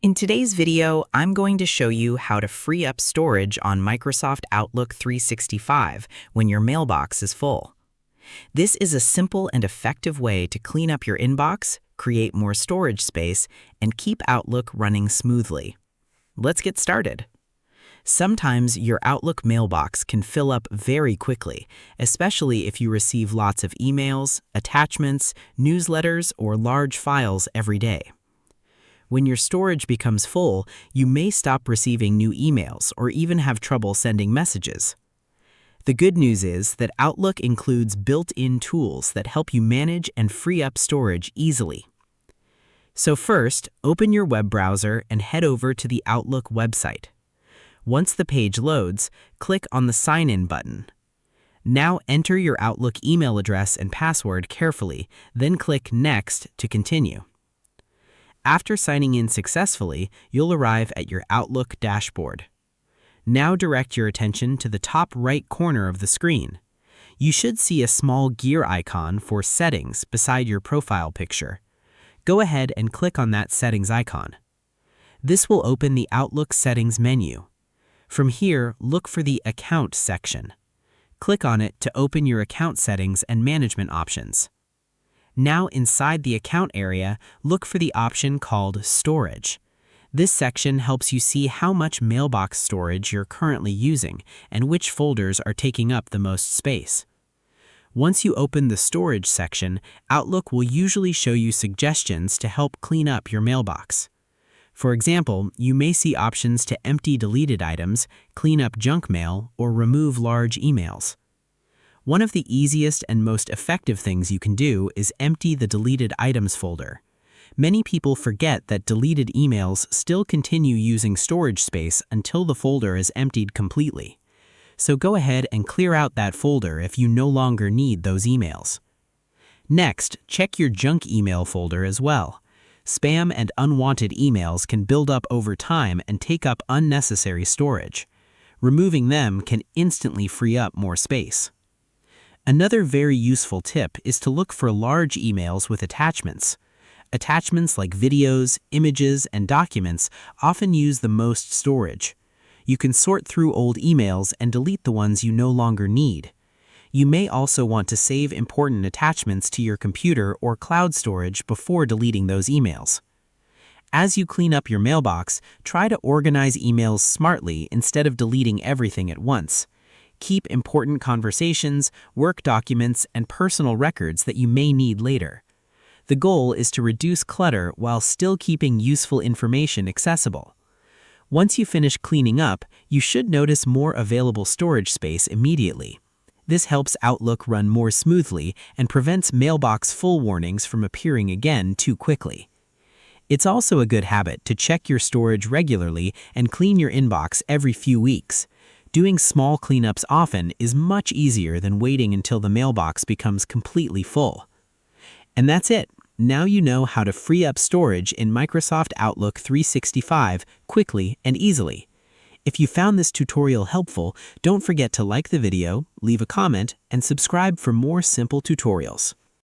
In today's video, I'm going to show you how to free up storage on Microsoft Outlook 365 when your mailbox is full. This is a simple and effective way to clean up your inbox, create more storage space, and keep Outlook running smoothly. Let's get started. Sometimes your Outlook mailbox can fill up very quickly, especially if you receive lots of emails, attachments, newsletters, or large files every day. When your storage becomes full, you may stop receiving new emails or even have trouble sending messages. The good news is that Outlook includes built-in tools that help you manage and free up storage easily. So first, open your web browser and head over to the Outlook website. Once the page loads, click on the Sign In button. Now enter your Outlook email address and password carefully, then click Next to continue. After signing in successfully, you'll arrive at your Outlook dashboard. Now direct your attention to the top right corner of the screen. You should see a small gear icon for Settings beside your profile picture. Go ahead and click on that Settings icon. This will open the Outlook Settings menu. From here, look for the Account section. Click on it to open your account settings and management options. Now inside the account area, look for the option called Storage. This section helps you see how much mailbox storage you're currently using and which folders are taking up the most space. Once you open the Storage section, Outlook will usually show you suggestions to help clean up your mailbox. For example, you may see options to empty deleted items, clean up junk mail, or remove large emails. One of the easiest and most effective things you can do is empty the deleted items folder. Many people forget that deleted emails still continue using storage space until the folder is emptied completely. So go ahead and clear out that folder if you no longer need those emails. Next, check your junk email folder as well. Spam and unwanted emails can build up over time and take up unnecessary storage. Removing them can instantly free up more space. Another very useful tip is to look for large emails with attachments. Attachments like videos, images, and documents often use the most storage. You can sort through old emails and delete the ones you no longer need. You may also want to save important attachments to your computer or cloud storage before deleting those emails. As you clean up your mailbox, try to organize emails smartly instead of deleting everything at once. Keep important conversations, work documents, and personal records that you may need later. The goal is to reduce clutter while still keeping useful information accessible. Once you finish cleaning up, you should notice more available storage space immediately. This helps Outlook run more smoothly and prevents mailbox full warnings from appearing again too quickly. It's also a good habit to check your storage regularly and clean your inbox every few weeks. Doing small cleanups often is much easier than waiting until the mailbox becomes completely full. And that's it. Now you know how to free up storage in Microsoft Outlook 365 quickly and easily. If you found this tutorial helpful, don't forget to like the video, leave a comment, and subscribe for more simple tutorials.